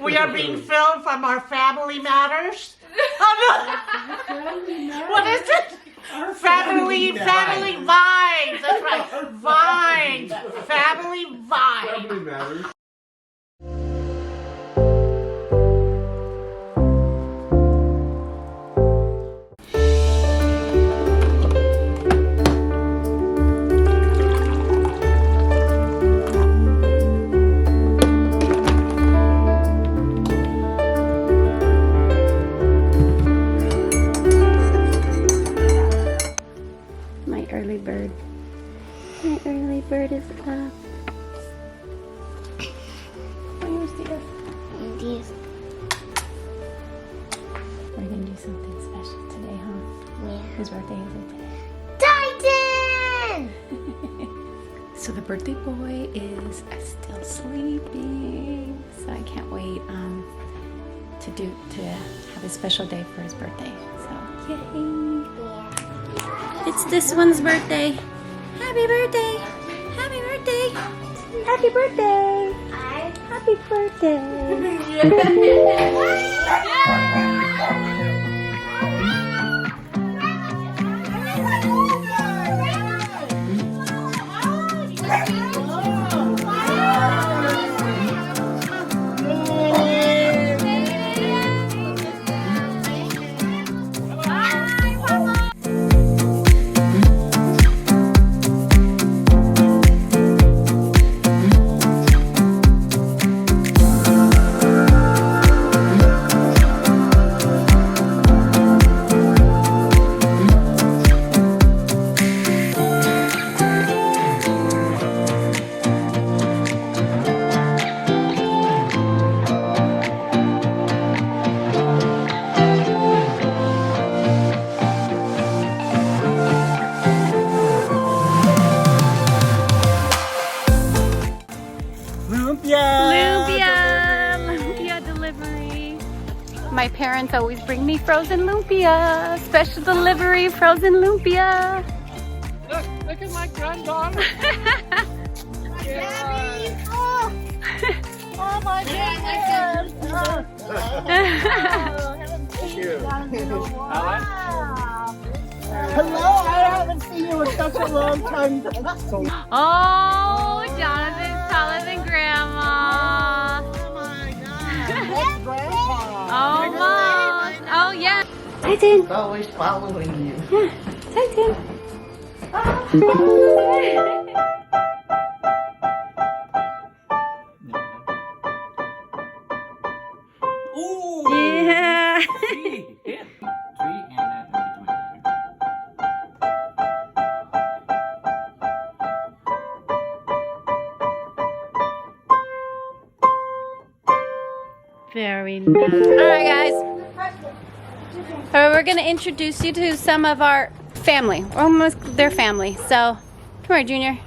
We are being filmed from our Family Matters. Oh, no. What is it? Family Vibes. That's right. Vibes. Family Vibes. Family Matters. My early bird is up. Buenos dias. We're gonna do something special today, huh? Yeah. Whose birthday is it Titan! today? So the birthday boy is still sleeping. So I can't wait to have a special day for his birthday. So yay! It's this one's birthday. Happy birthday! Happy birthday! Happy birthday! Happy birthday! Lumpia delivery. My parents always bring me frozen lumpia. Special delivery frozen lumpia. Look at my granddaughter. Daddy! Oh my goodness! Thank you. Hello, I haven't seen you in such a long time. Oh, Jonathan's taller than Grandma. Oh my God! That's Grandpa. Almost. Oh yeah. Titan. He's always following you. Yeah. Titan. Ooh. Yeah. Tree and that in Very nice. All right, guys. We're going to introduce you to some of our family. Almost their family. So, come here, Junior.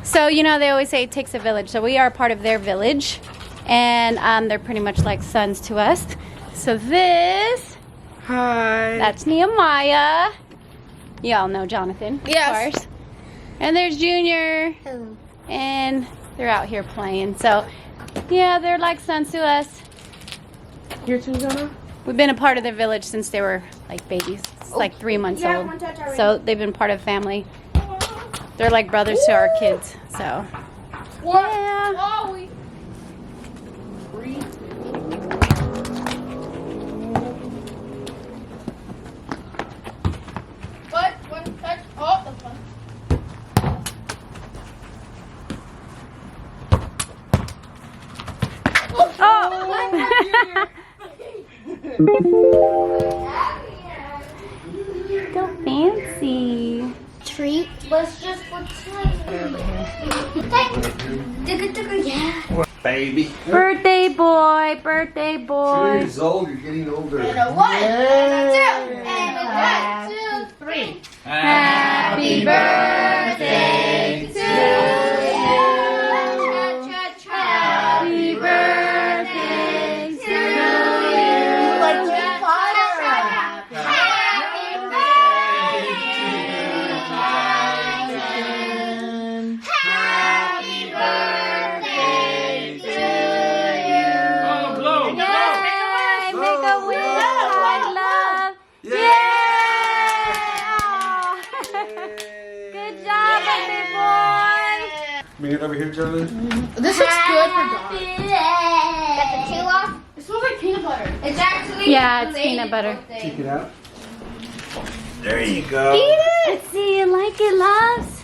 So, you know, they always say it takes a village. So, we are part of their village. And they're pretty much like sons to us. So, this. Hi. That's Nehemiah. You all know Jonathan. Yes. Of course. And there's Junior. Hello. And they're out here playing. So, yeah, they're like sons to us. Here, Susanna? We've been a part of their village since they were like babies. It's like 3 months old. So they've been part of family. They're like brothers to our kids. So, yeah. What? One touch. Oh, that's one. So fancy. Treat was just for yeah. Baby. Birthday boy, birthday 2 boy. years old, you're getting older. And a 1, and a 2, and a 1, 2, 3. Happy birthday to you. Happy birthday to you. Like fire. Happy birthday to you. Happy birthday to you. over here, Jordan. This looks good for dogs. Got the tail off. It smells like peanut butter. It's actually Yeah, it's peanut butter. Take it out. There you go. Let's see, you like it, loves?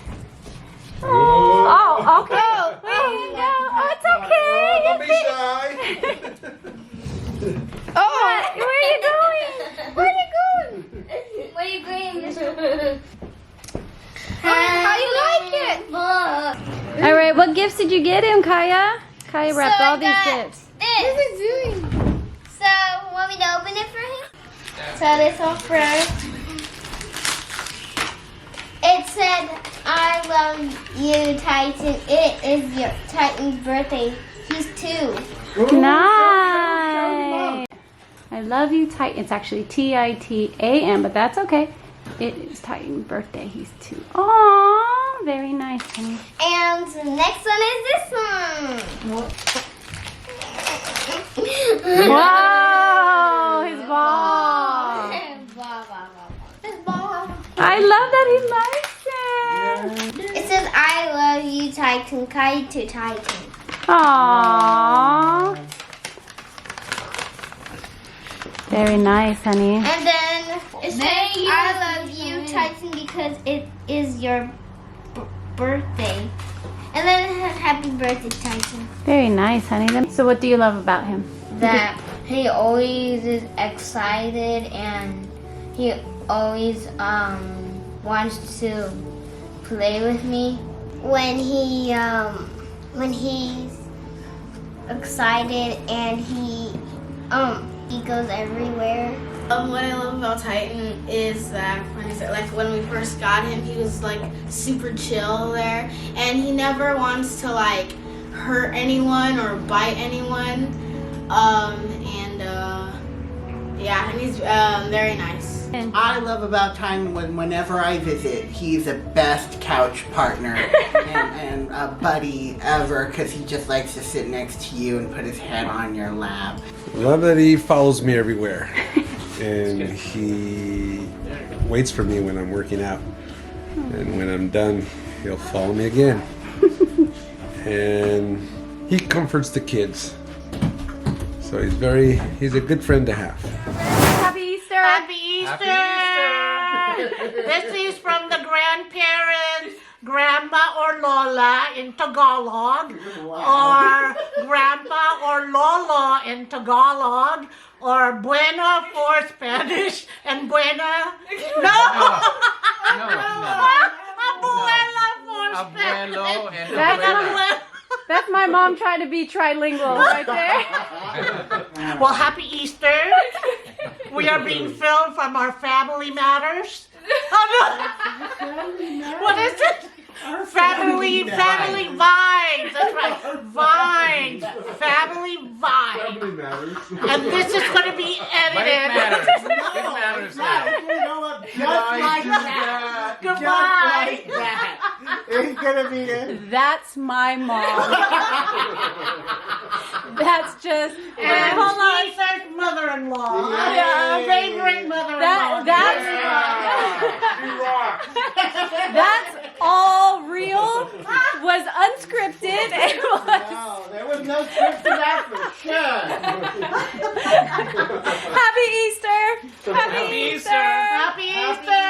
Oh, okay. There you go. Oh, it's okay. Don't be shy. Oh, where are you going? Where are you going? Where are you going? How you like it? All right, what gifts did you get him, Kaya? Kaya wrapped all these gifts. What is it doing? So, want me to open it for him? So this one first. It said, "I love you, Titan." It is your Titan's birthday. He's 2. Nice. I love you, Titan. It's actually Titan, but that's okay. It is Titan's birthday. He's 2. Aww, very nice, honey. And the next one is this one. Wow, his ball. His ball. I love that he likes it. It says, "I love you, Titan." Kai to Titan. Aww. Very nice, honey. And then it says, "I love you, Titan," because it is your birthday. And then happy birthday, Titan. Very nice, honey. So what do you love about him? That he always is excited and he always wants to play with me. When he's excited and he goes everywhere. What I love about Titan is that when we first got him, he was like super chill there, and he never wants to like hurt anyone or bite anyone. Yeah, and he's very nice. I love about time whenever I visit, he's the best couch partner and a buddy ever, because he just likes to sit next to you and put his head on your lap. I love that he follows me everywhere. And he waits for me when I'm working out. And when I'm done, he'll follow me again. And he comforts the kids. So he's a good friend to have. Happy Easter! Happy Easter! This is from the grandparents, Grandma or Lola in Tagalog, or Grandpa or Lola in Tagalog, or Buena for Spanish, and Buena... Abuela for Spanish. Abuelo and That's my mom trying to be trilingual right there. Well, happy Easter. We are being filmed from our Family Matters. Oh, no. What is it? Family Vibes. That's right. Vibes. Family Vibes. And this is going to be edited. It matters now. Just like that. Goodbye. It's going to be it. That's my mom. That's just. And Hold on. Cesar's mother-in-law. Yeah. Favorite mother-in-law. That's all real. Was unscripted. It was. No, there was no script to that for sure. Happy Easter. Happy Easter. Happy Easter.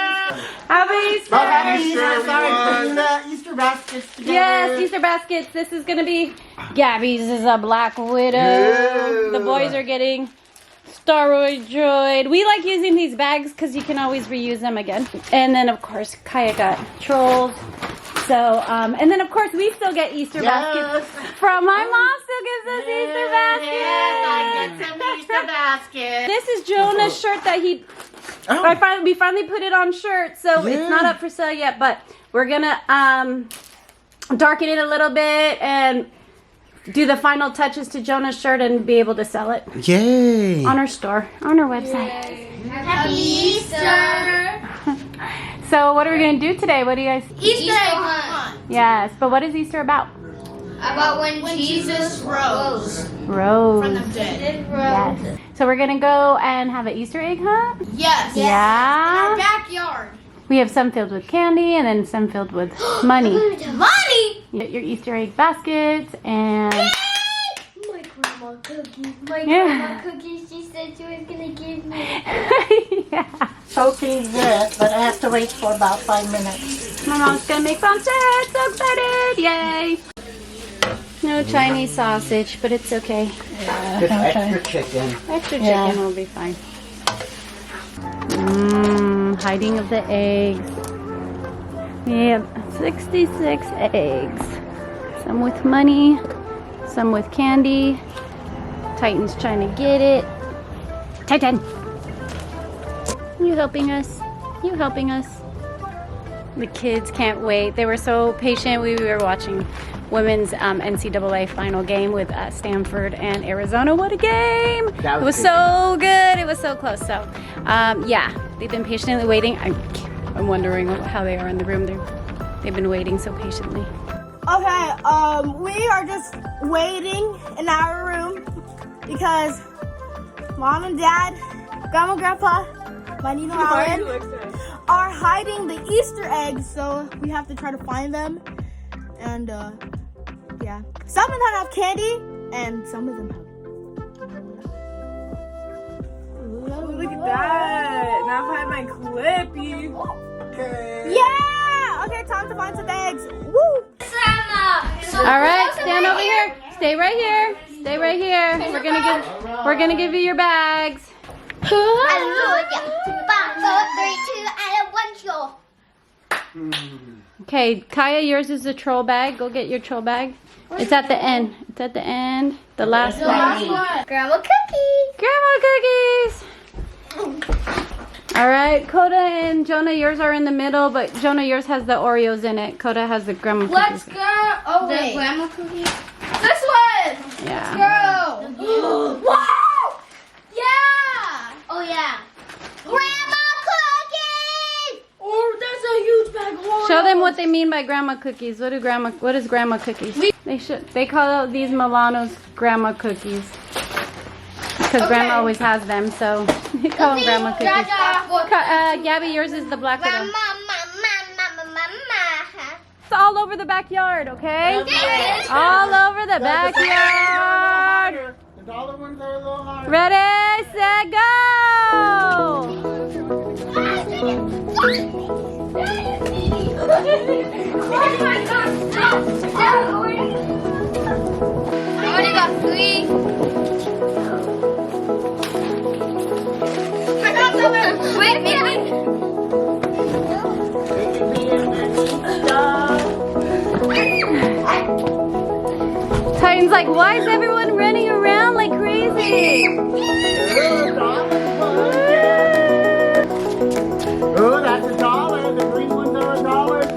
Happy Easter. Happy Easter. Sorry, putting the Easter baskets together. Yes, Easter baskets. This is gonna be Gabby's is a Black Widow. Yeah. The boys are getting Staroid Droid. We like using these bags because you can always reuse them again. And then of course Kaya got Trolls. So and then of course we still get Easter baskets from my mom. Still gives us Easter baskets. Yes, I get some Easter baskets. This is Jonah's shirt that he. We finally put it on shirt, so it's not up for sale yet. But we're gonna darken it a little bit and do the final touches to Jonah's shirt and be able to sell it. Yay! On our store, on our website. Happy Easter. So what are we gonna do today? What do you guys? Easter hunt. Yes, but what is Easter about? About when Jesus rose. Rose. From the dead. Yes. So we're gonna go and have an Easter egg hunt. Yes. Yeah. In our backyard. We have some filled with candy and then some filled with money. Money! You get your Easter egg baskets and My grandma cookies. My Yeah. grandma cookies. She said she was gonna give me. yeah. Sophie's it, but I have to wait for about 5 minutes. My mom's gonna make pancit. So excited! Yay! No Chinese sausage, but it's okay. Just extra chicken. Extra chicken Yeah. will be fine. Hiding of the eggs. We have 66 eggs. Some with money, some with candy. Titan's trying to get it. Titan! You helping us? You helping us? The kids can't wait. They were so patient. We were watching women's NCAA final game with Stanford and Arizona. What a game! It was so good. It was so close. So, yeah, they've been patiently waiting. I'm wondering how they are in the room. They've been waiting so patiently. Okay, we are just waiting in our room because Mom and Dad, Grandma and Grandpa, my Nina and Alan are hiding the Easter eggs, so we have to try to find them. And yeah, some of them have candy, and some of them have. Look at that. Now if I have my clippy. Yeah! Okay, time to find some eggs. Woo! All right, stand over here. Stay right here. Stay right here. We're gonna give you your bags. Hallelujah. 5, 4, 3, 2, and 1, go. Okay, Kaya, yours is the troll bag. Go get your troll bag. It's at the end. It's at the end. The last one. Grandma cookies. Grandma cookies. All right, Coda and Jonah, yours are in the middle, but Jonah, yours has the Oreos in it. Coda has the grandma cookies. Let's go. Oh, wait. Grandma cookies. This one. Yeah. Go. Wow. Yeah. Oh, yeah. Grandma cookies. Oh, that's a huge bag. Oh. Show them what they mean by grandma cookies. What is grandma cookies? They call these Milanos grandma cookies. Because grandma always has them, so they call them grandma cookies. Gabby, yours is the black widow. Grandma. It's all over the backyard, okay? All over the backyard. The dollar ones are a little harder. Ready, set, go! I already got 3. I got something. Wait. Titan's like, why is everyone running around like crazy? Oh, that's $1. The green ones are $1 too.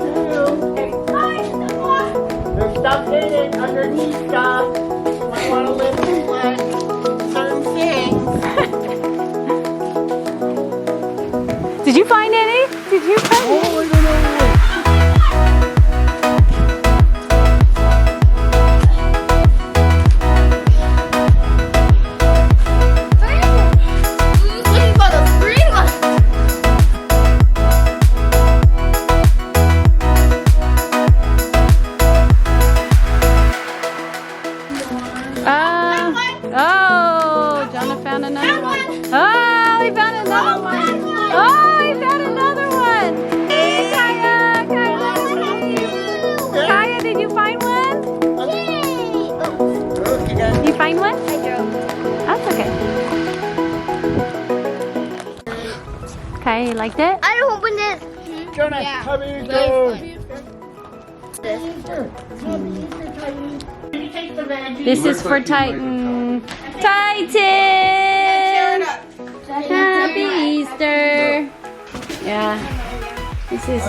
There's stuff in it, underneath stuff. Might want to lift and let certain things. Did you find any? Did you find any? I don't know. Looking for the green one. Oh, Jonah found another one. Oh, he found another one. Oh, he found another one. Hey, Kaya. Kaya, did you find one? You find one? I drove. That's okay. Kaya, you liked it? I don't open this. Jonah, Yeah. how many goes? This is for Titan. Titan! Happy Easter. Yeah. This is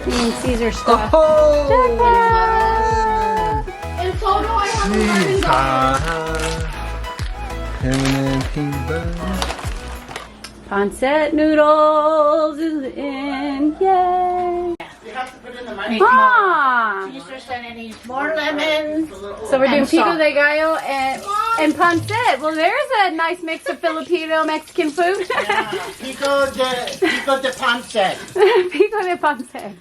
me and Cesar stuff. Check that. In total, I have Pancit noodles is in. Yay. You have to put it Ah. Cesar and needs more lemons. So we're doing And pico salt. de gallo and pancit. Well, there's a nice mix of Filipino Mexican food. Pico de pancit. Pico de pancit.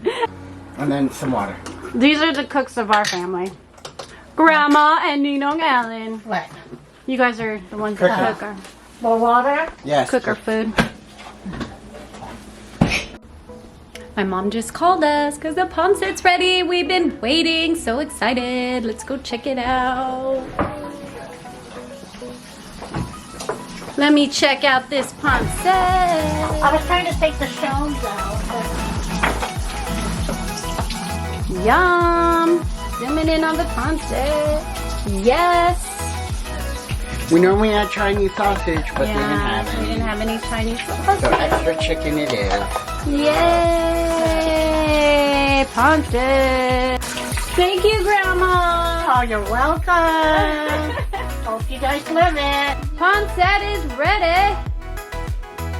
And then some water. These are the cooks of our family. Grandma and Ninong Ellen. What? You guys are the ones that cook our, More water? Yes. cook our food. My mom just called us because the pancit's ready. We've been waiting, so excited. Let's go check it out. Let me check out this pancit. I was trying to take the shells out. Yum! Zooming in on the pancit. Yes! We normally add Chinese sausage, but they didn't have we any. didn't have any Chinese So sausage. extra chicken it is. Yay! Pancit! Thank you, Grandma! Oh, you're welcome. Hope you guys love it. Pancit is ready!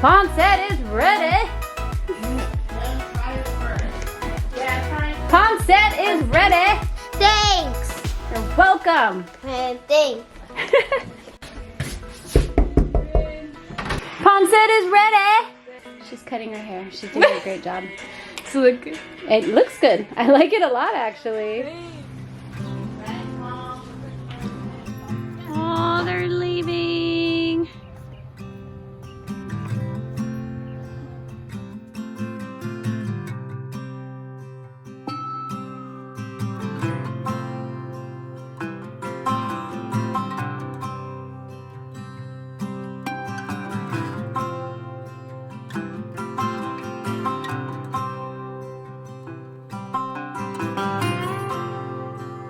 Pancit is ready! Pancit is ready! Thanks. You're welcome! And thanks. Pancit is ready! She's cutting her hair. She's doing a great job. It looks good. I like it a lot, actually.